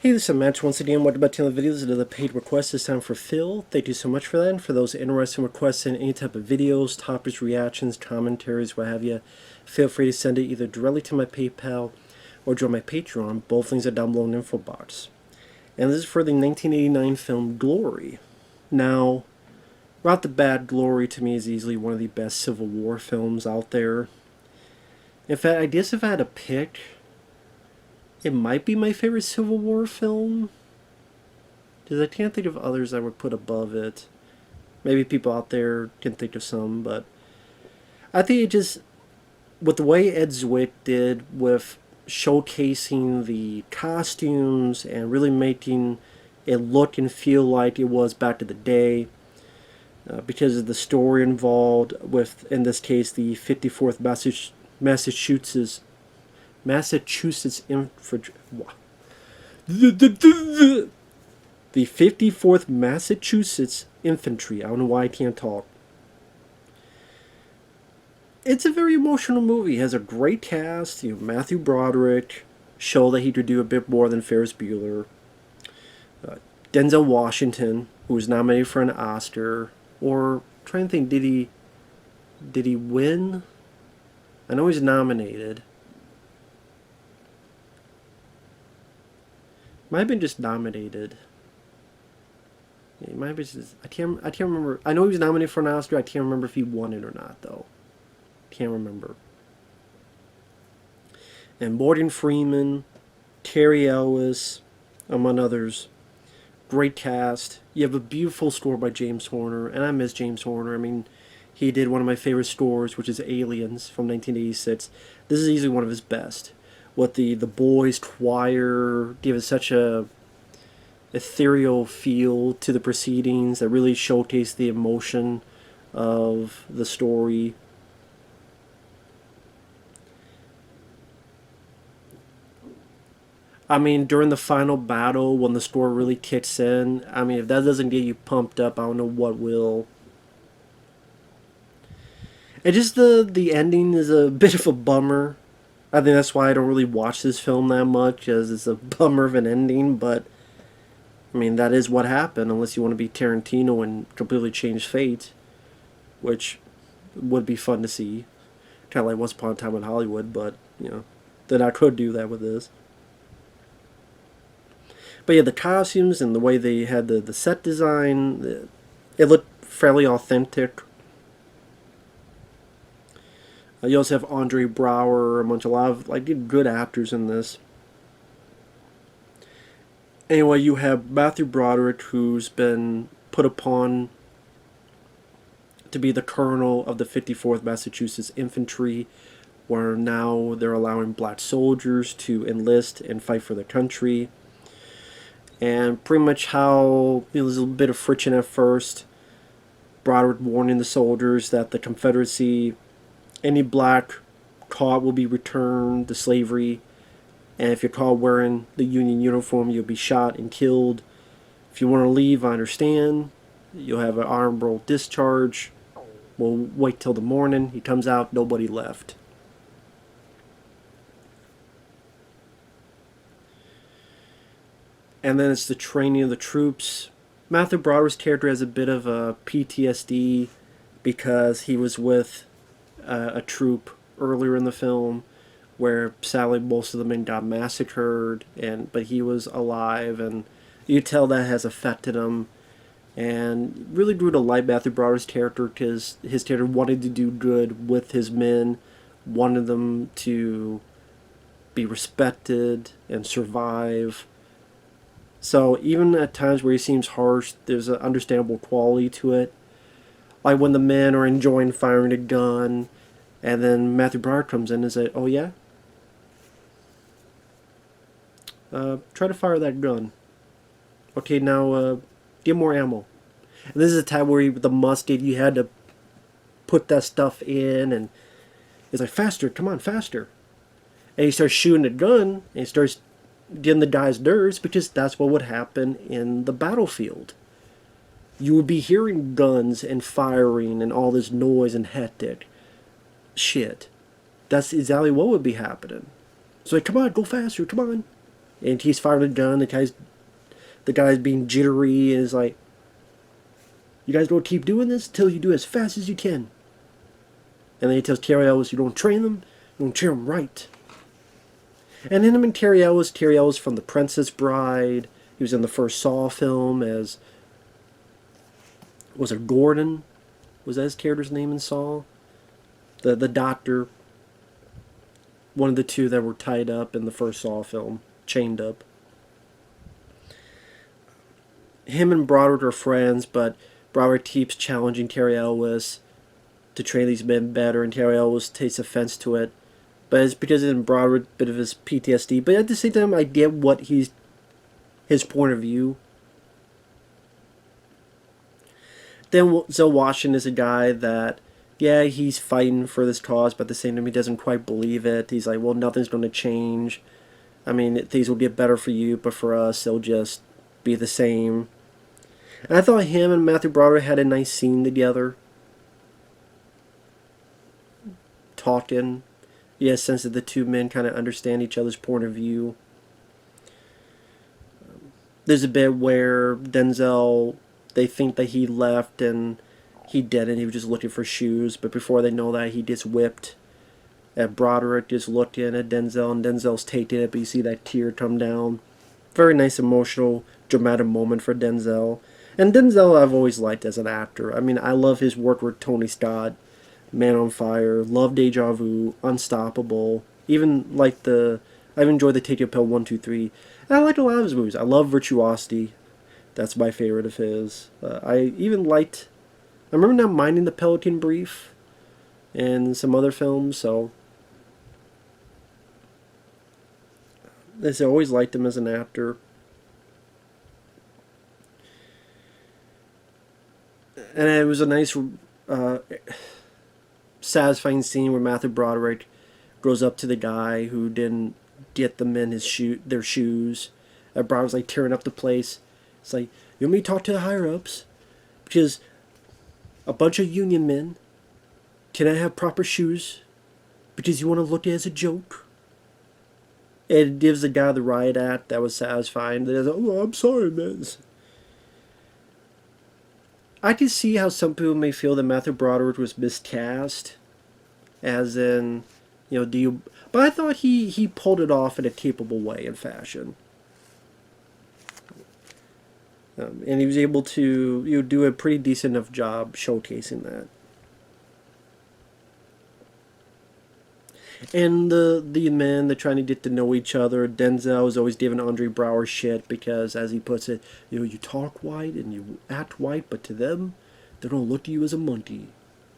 Hey, this is Matt once again. Welcome back to another video. This is another paid request. This time for Phil. Thank you so much for that. And for those interested in requesting any type of videos, topics, reactions, commentaries, what have you, feel free to send it either directly to my PayPal or join my Patreon. Both links are down below in the info box. And this is for the 1989 film Glory. Now, right off the bat, Glory to me is easily one of the best Civil War films out there. In fact, I guess if I had to pick, it might be my favorite Civil War film, because I can't think of others I would put above it. Maybe people out there can think of some, but I think it just, with the way Ed Zwick did with showcasing the costumes and really making it look and feel like it was back in the day, because of the story involved with, in this case, the 54th Massachusetts Infantry. The 54th Massachusetts Infantry. I don't know why I can't talk. It's a very emotional movie. It has a great cast. You know, Matthew Broderick showed that he could do a bit more than Ferris Bueller. Denzel Washington, who was nominated for an Oscar, or I'm trying to think, did he win? I know he's nominated. Might have been just nominated. Yeah, he might have been just, I can't remember. I know he was nominated for an Oscar. I can't remember if he won it or not, though. Can't remember. And Morgan Freeman, Cary Elwes, among others. Great cast. You have a beautiful score by James Horner, and I miss James Horner. I mean, he did one of my favorite scores, which is Aliens from 1986. This is easily one of his best. What the boys' choir gave it such a ethereal feel to the proceedings that really showcased the emotion of the story. I mean, during the final battle, when the score really kicks in, I mean, if that doesn't get you pumped up, I don't know what will. And just the ending is a bit of a bummer. I think that's why I don't really watch this film that much, as it's a bummer of an ending, but I mean, that is what happened, unless you want to be Tarantino and completely change fate, which would be fun to see. Kind of like Once Upon a Time in Hollywood, but, you know, then I could do that with this. But yeah, the costumes and the way they had the set design, it looked fairly authentic. You also have Andre Braugher, a lot of like good actors in this. Anyway, you have Matthew Broderick, who's been put upon to be the colonel of the 54th Massachusetts Infantry, where now they're allowing black soldiers to enlist and fight for their country. And pretty much how there was a bit of friction at first. Broderick warning the soldiers that the Confederacy, any black caught will be returned to slavery, and if you're caught wearing the Union uniform, you'll be shot and killed. If you want to leave, I understand. You'll have an honorable discharge. We'll wait till the morning. He comes out, nobody left. And then it's the training of the troops. Matthew Broderick's character has a bit of a PTSD because he was with a troop earlier in the film where sadly most of the men got massacred, but he was alive, and you tell that has affected him, and really grew to like Matthew Broderick's character because his character wanted to do good with his men, wanted them to be respected and survive. So even at times where he seems harsh, there's an understandable quality to it. Like when the men are enjoying firing a gun, and then Matthew Broderick comes in and says, "Oh yeah? Try to fire that gun. Okay, now get more ammo." And this is a time where the musket, you had to put that stuff in, and it's like, "Faster, come on, faster." And he starts shooting the gun, and he starts getting the guy's nerves, because that's what would happen in the battlefield. You would be hearing guns and firing and all this noise and hectic shit. That's exactly what would be happening. So like, come on, go faster, come on. And he's firing a gun. The guy's being jittery and is like, "You guys don't keep doing this till you do it as fast as you can." And then he tells Cary Elwes, "You don't train them, you don't train them right." And then him and Cary Elwes from The Princess Bride. He was in the first Saw film as, was it Gordon? Was that his character's name in Saw? The doctor. One of the two that were tied up in the first Saw film. Chained up. Him and Broderick are friends, but Broderick keeps challenging Cary Elwes to train these men better, and Cary Elwes takes offense to it. But it's because in Broderick, a bit of his PTSD. But at the same time, I get what his point of view. Denzel Washington is a guy that, yeah, he's fighting for this cause, but at the same time, he doesn't quite believe it. He's like, well, nothing's going to change. I mean, things will get better for you, but for us, they'll just be the same. And I thought him and Matthew Broderick had a nice scene together. Talking. You get a sense that the two men kind of understand each other's point of view. There's a bit where Denzel, they think that he left and he didn't. He was just looking for shoes. But before they know that, he gets whipped. At Broderick just looking at Denzel, and Denzel's taking it, but you see that tear come down. Very nice, emotional, dramatic moment for Denzel. And Denzel I've always liked as an actor. I mean, I love his work with Tony Scott. Man on Fire, love Deja Vu, Unstoppable, even like I've enjoyed the Take Your Pill 1, 2, 3. And I like a lot of his movies. I love Virtuosity. That's my favorite of his. I remember now Minding the Pelican Brief and some other films, so I always liked him as an actor. And it was a nice satisfying scene where Matthew Broderick goes up to the guy who didn't get them in their shoes. And Broderick's like tearing up the place. It's like, you want me to talk to the higher ups? Because a bunch of union men cannot have proper shoes because you want to look at it as a joke. It gives the guy the riot act. That was satisfying. They're like, oh, I'm sorry, man. I can see how some people may feel that Matthew Broderick was miscast, as in, but I thought he pulled it off in a capable way and fashion. And he was able to do a pretty decent enough job showcasing that. And the men, they're trying to get to know each other. Denzel is always giving Andre Braugher shit because, as he puts it, you talk white and you act white, but to them, they don't look at you as a monkey.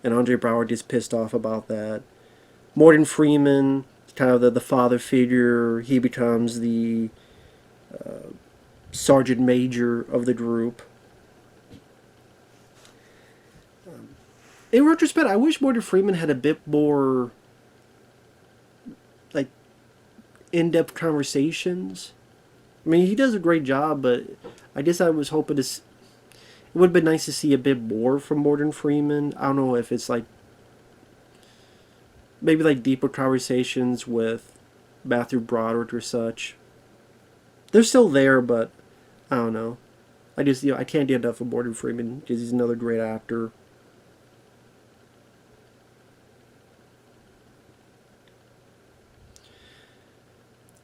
And Andre Braugher gets pissed off about that. Morgan Freeman, kind of the father figure, he becomes the sergeant major of the group. In retrospect, I wish Morgan Freeman had a bit more in-depth conversations. I mean, he does a great job, but I guess I was hoping it would have been nice to see a bit more from Morgan Freeman. I don't know if it's maybe deeper conversations with Matthew Broderick or such. They're still there, but I don't know. I just, I can't get enough of Morgan Freeman because he's another great actor.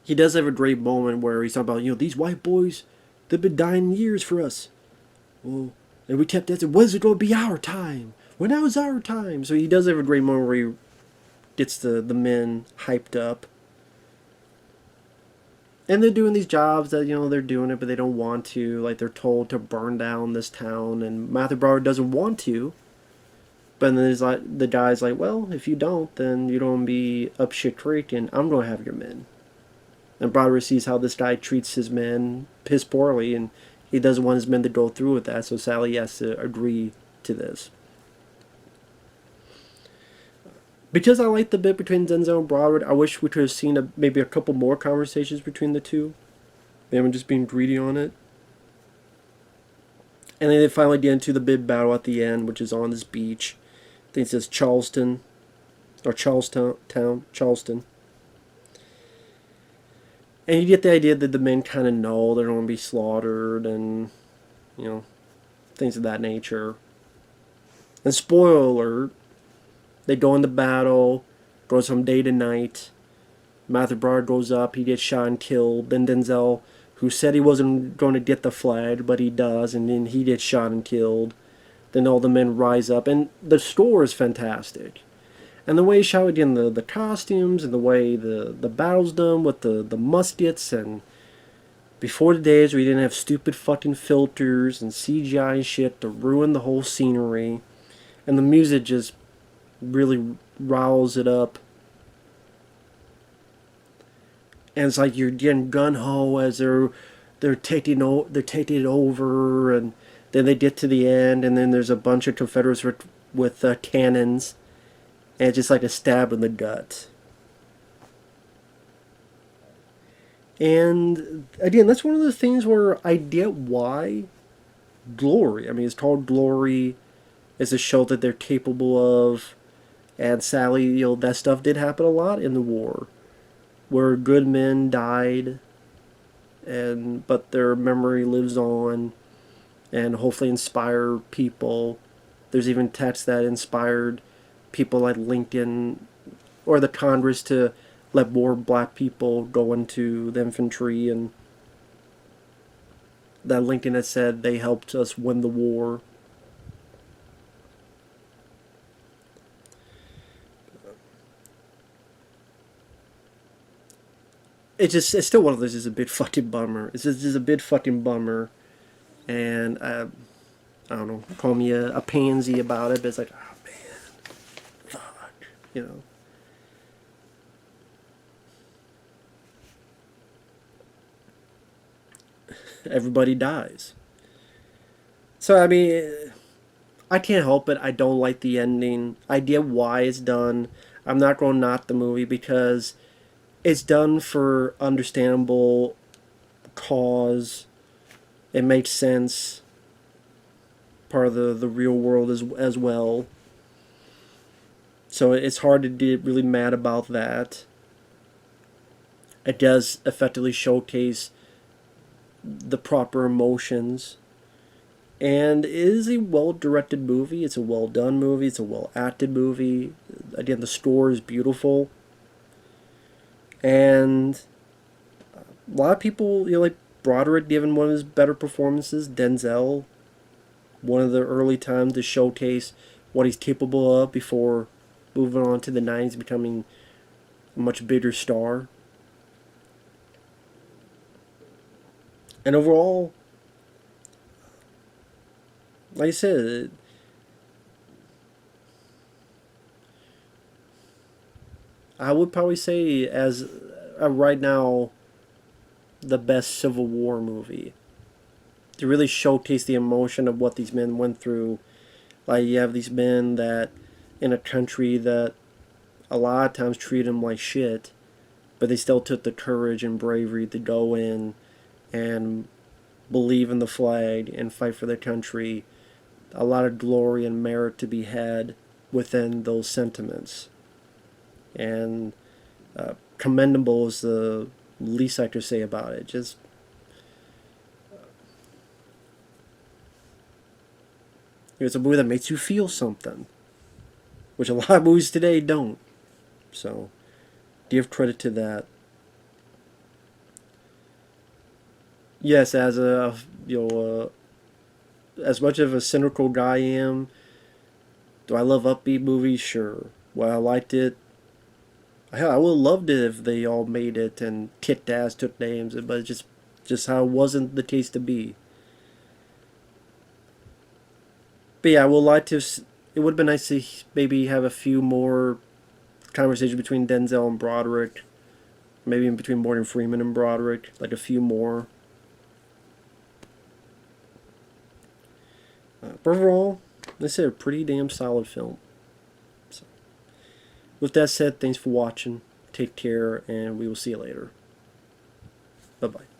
He does have a great moment where he's talking about, these white boys, they've been dying years for us. Well, and we kept asking, when's it going to be our time? When now is our time? So he does have a great moment where he gets the men hyped up. And they're doing these jobs that, they're doing it, but they don't want to. Like, they're told to burn down this town, and Matthew Broderick doesn't want to. But then there's the guy's like, well, if you don't, then you don't be up shit creek, and I'm going to have your men. And Broderick sees how this guy treats his men piss poorly, and he doesn't want his men to go through with that, so Sally has to agree to this. Because I like the bit between Denzel and Broderick, I wish we could have seen maybe a couple more conversations between the two. They haven't just been greedy on it. And then they finally get into the big battle at the end, which is on this beach. I think it says Charleston. And you get the idea that the men kind of know they're going to be slaughtered and, you know, things of that nature. And spoiler alert, they go into battle, goes from day to night. Matthew Broderick goes up, he gets shot and killed. Then Denzel, who said he wasn't going to get the flag, but he does, and then he gets shot and killed. Then all the men rise up, and the score is fantastic. And the way he shot again, the costumes, and the way the battle's done with the muskets, and before the days where you didn't have stupid fucking filters and CGI and shit to ruin the whole scenery. And the music just really riles it up. And it's like you're getting gun ho as they're taking it over, and then they get to the end, and then there's a bunch of Confederates with cannons, and it's just like a stab in the gut. And again, that's one of the things where I get why Glory. I mean, it's called Glory. It's a show that they're capable of, and sadly, you know, that stuff did happen a lot in the war, where good men died, but their memory lives on, and hopefully inspire people. There's even texts that inspired people like Lincoln or the Congress to let more black people go into the infantry, and that Lincoln had said they helped us win the war. It's still one of those. It's a bit fucking bummer. It's just a bit fucking bummer, and I don't know. Call me a pansy about it, but it's like, oh man, fuck, you know. Everybody dies. So I mean, I can't help it. I don't like the ending. I get why it's done. I'm not going to knock the movie because it's done for understandable cause. It makes sense. Part of the real world as well. So it's hard to get really mad about that. It does effectively showcase the proper emotions. And it is a well-directed movie. It's a well-done movie. It's a well-acted movie. Again, the score is beautiful. And a lot of people, you know, like Broderick giving one of his better performances. Denzel, one of the early times to showcase what he's capable of before moving on to the 90s, becoming a much bigger star. And overall, like I said, I would probably say as right now the best Civil War movie to really showcase the emotion of what these men went through. Like you have these men that in a country that a lot of times treat them like shit, but they still took the courage and bravery to go in and believe in the flag and fight for their country. A lot of glory and merit to be had within those sentiments. And commendable is the least I could say about it. Just it's a movie that makes you feel something, which a lot of movies today don't. So give credit to that. Yes, as a as much of a cynical guy I am, do I love upbeat movies? Sure. Well, I liked it. Hell, I would have loved it if they all made it and kicked ass, took names, but it's just how it wasn't the case to be. But yeah, I would like to. It would have been nice to maybe have a few more conversations between Denzel and Broderick, maybe in between Morgan Freeman and Broderick, like a few more. But overall, this is a pretty damn solid film. So, with that said, thanks for watching. Take care, and we will see you later. Bye-bye.